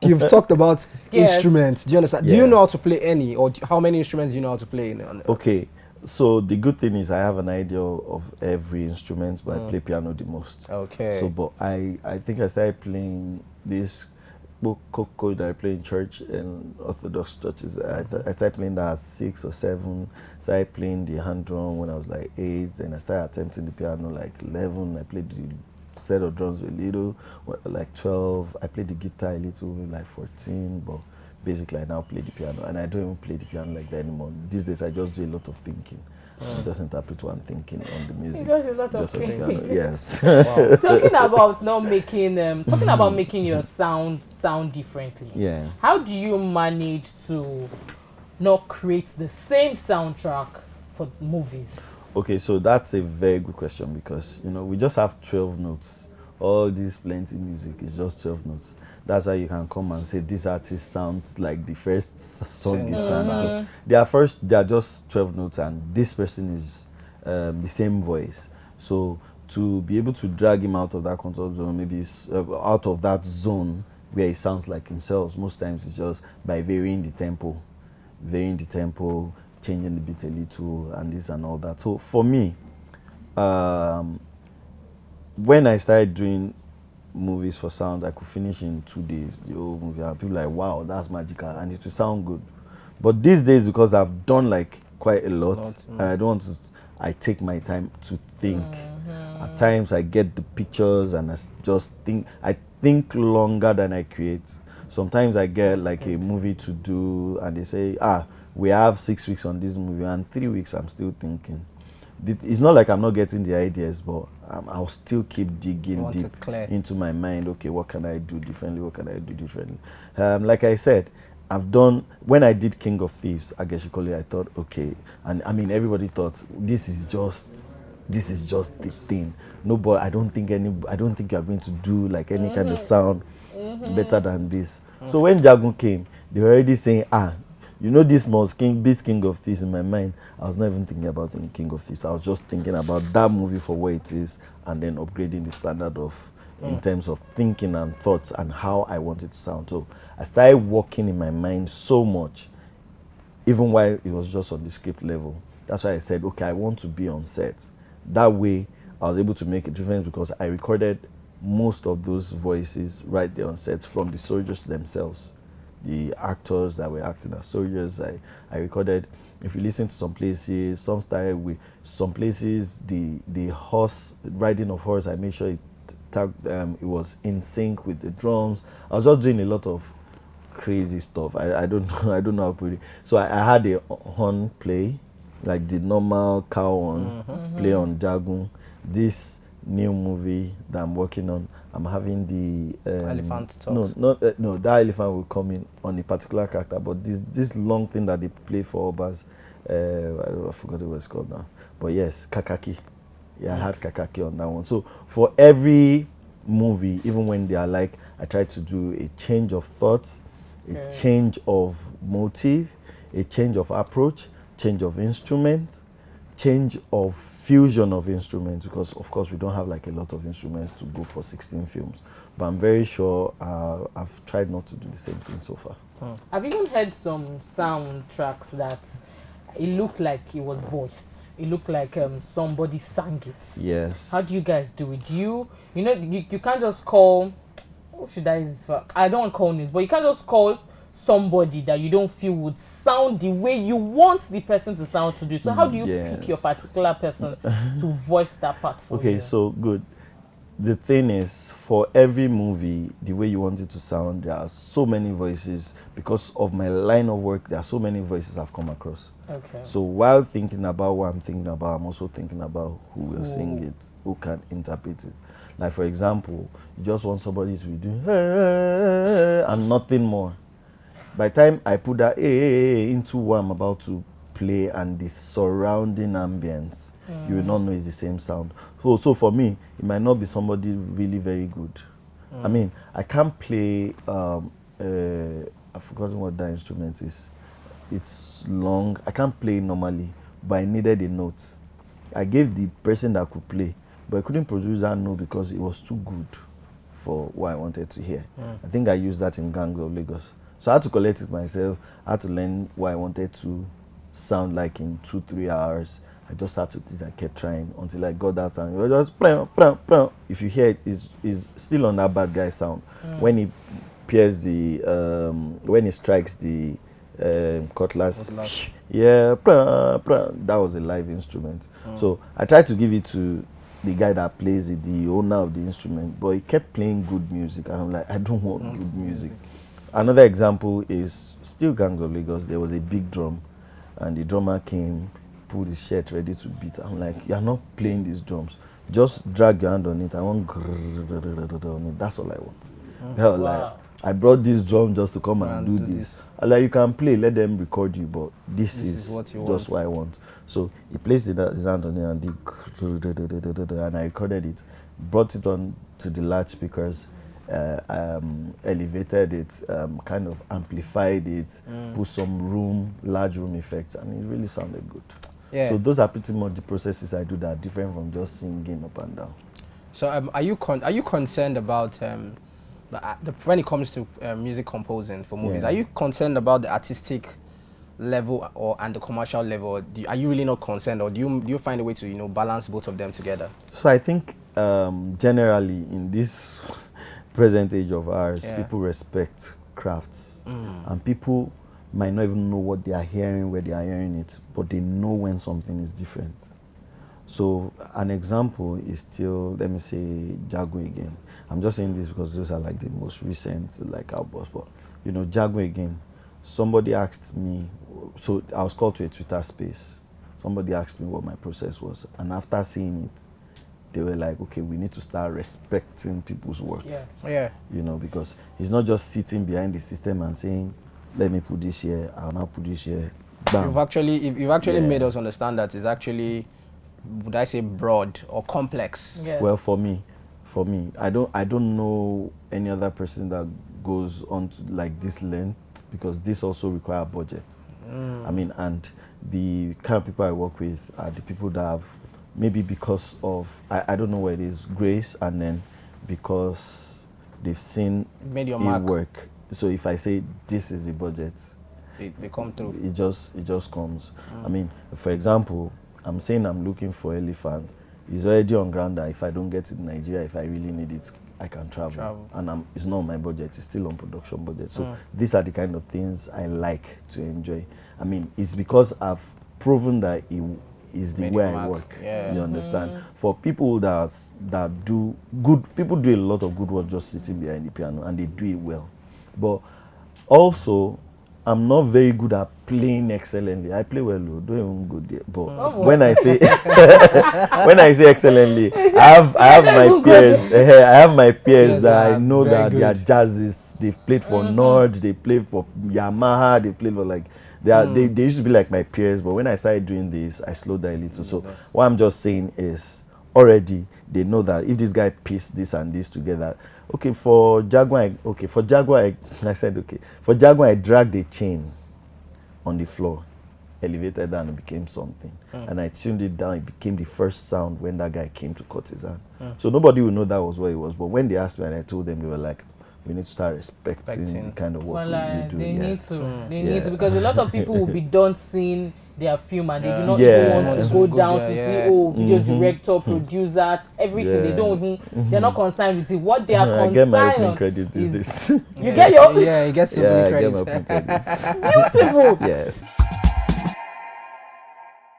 you've talked about Yes. instruments. Do you understand? Do Yeah. you know how to play any, or how many instruments do you know how to play? Okay, so the good thing is I have an idea of every instrument, but I play piano the most. Okay. So, but I think I started playing this koko that I play in church and Orthodox churches. I started playing that at 6 or 7. Started playing the hand drum when I was like 8. Then I started attempting the piano like 11. I played the set of drums a little, like 12. I played the guitar a little, like 14. But basically, I now play the piano, and I don't even play the piano like that anymore. These days, I just do a lot of thinking. I just interpret what I'm thinking on the music. He does a lot of Just on the thinking. piano, yes. Talking about not making talking about making your sound differently. Yeah. How do you manage to not create the same soundtrack for movies? Okay, so that's a very good question because we just have 12 notes. All this plenty music is just 12 notes. That's why you can come and say this artist sounds like the first song he sang. Because they are just 12 notes, and this person is the same voice. So to be able to drag him out of that comfort zone, maybe out of that zone where he sounds like himself, most times it's just by varying the tempo, changing the beat a little, and this and all that. So for me, when I started doing movies for sound, I could finish in 2 days the whole movie, and people like, wow, that's magical, and it will sound good. But these days, because I've done like quite a lot, and I don't want to, I take my time to think. At times I get the pictures and I think longer than I create. Sometimes I get like a movie to do and they say, we have 6 weeks on this movie, and 3 weeks I'm still thinking. It's not like I'm not getting the ideas, but I'll still keep digging deep into my mind. Okay, what can I do differently? Like I said, when I did King of Thieves, Ageshikole, I thought, okay, and I mean everybody thought this is just the thing. No, but I don't think you're going to do like any kind of sound better than this. So when Jagun came, they were already saying, this must beat King of Thieves. In my mind, I was not even thinking about King of Thieves. I was just thinking about that movie for what it is, and then upgrading the standard in terms of thinking and thoughts and how I want it to sound. So I started working in my mind so much, even while it was just on the script level. That's why I said, okay, I want to be on set. That way, I was able to make a difference because I recorded most of those voices right there on set from the soldiers themselves. The actors that were acting as soldiers, I recorded. If you listen to some places, some places the horse riding of horse, I made sure it was in sync with the drums. I was just doing a lot of crazy stuff. I don't know how to put it. So I had a horn play, like the normal cow horn play on Jagun. This new movie that I'm working on, I'm having the elephant talk. No, that elephant will come in on a particular character, but this long thing that they play for Obas, I forgot what it's called now, but yes, Kakaki. Yeah, I had Kakaki on that one. So for every movie, even when they are like, I try to do a change of thought, a change of motive, a change of approach, change of instrument, change of fusion of instruments, because of course we don't have like a lot of instruments to go for 16 films, but I'm very sure I've tried not to do the same thing so far. I've even heard some soundtracks that it looked like it was voiced. It looked like somebody sang it. Yes. How do you guys do it? Do you can't just call, what should I don't want to call names, but you can't just call somebody that you don't feel would sound the way you want the person to sound to do. So how do you pick your particular person to voice that part for you? Okay, so good. The thing is, for every movie, the way you want it to sound, there are so many voices. Because of my line of work, there are so many voices I've come across. Okay. So while thinking about what I'm thinking about, I'm also thinking about who will sing it, who can interpret it. Like for example, you just want somebody to be doing and nothing more. By the time I put that into what I'm about to play and the surrounding ambience, you will not know it's the same sound. So for me, it might not be somebody really very good. I mean, I can't play, I've forgotten what that instrument is. It's long. I can't play it normally, but I needed a note. I gave the person that could play, but I couldn't produce that note because it was too good for what I wanted to hear. I think I used that in Gangs of Lagos. So I had to collect it myself. I had to learn what I wanted to sound like in 2-3 hours. I just started it. I kept trying until I got that sound. It was just if you hear it, is still on that bad guy sound. When he pierces the when he strikes the cutlass. Yeah, that was a live instrument. So I tried to give it to the guy that plays it, the owner of the instrument, but he kept playing good music, and I'm like, I don't want good music. Another example is still Gangs of Lagos. There was a big drum, and the drummer came, pulled his shirt ready to beat. I'm like, you're not playing these drums. Just drag your hand on it. I want on it. That's all I want. Hell, like, I brought this drum just to come and do this. Like, you can play, let them record you, but this is what you just what I want. So he placed his hand on it and did, and I recorded it, brought it on to the large speakers, elevated it, kind of amplified it, put some large room effects, and it really sounded good. Yeah. So those are pretty much the processes I do that are different from just singing up and down. So are you concerned about when it comes to music composing for movies? Are you concerned about the artistic level and the commercial level? Are you really not concerned, or do you find a way to balance both of them together? So I think generally in this present age of ours, people respect crafts, and people might not even know what they are hearing, where they are hearing it, but they know when something is different. So an example is still, let me say, Jagun Again. I'm just saying this because those are like the most recent outbursts. But Jagun Again, somebody asked me, so I was called to a Twitter space. Somebody asked me what my process was, and after seeing it, they were like, okay, we need to start respecting people's work. Yes. Yeah. Because it's not just sitting behind the system and saying, let me put this here, I'll now put this here. Bam. You've actually made us understand that it's actually, would I say, broad or complex? Yes. Well, for me, I don't know any other person that goes on to like this length, because this also require budget. I mean, and the kind of people I work with are the people that have, maybe because of, I don't know what it is, grace, and then because they've seen made your it mark. work. So if I say this is the budget, they come through. It just comes. I mean, for example, I'm saying I'm looking for elephant. It's already on ground that if I don't get it in Nigeria, if I really need it, I can travel. And it's not on my budget, it's still on production budget. So these are the kind of things I like to enjoy. I mean, it's because I've proven that it is the way I work. Yeah. You understand? For people that do good, people do a lot of good work just sitting behind the piano, and they do it well. But also, I'm not very good at playing excellently. I play well, don't even go there. But when I say when I say excellently, I have my peers. I have my peers that I know that they are jazzists. They've played for Nord, they played for Yamaha, they played for they used to be like my peers. But when I started doing this, I slowed down a little. So what I'm just saying is, already they know that if this guy pieced this and this together, okay, for Jaguar, I said, okay, for Jaguar, I dragged a chain on the floor, elevated down, and it became something. And I tuned it down, it became the first sound when that guy came to cut his hand. So nobody would know that was what it was. But when they asked me and I told them, they were like, we need to start respecting the kind of work we do. They need to, because a lot of people will be done seeing their film and they do not even want to go down to see video director, producer, everything. They don't even they're not concerned with it. What they are concerned get my opening credit is this. You get your you get some credit. I get my opening credits. Beautiful. Yes.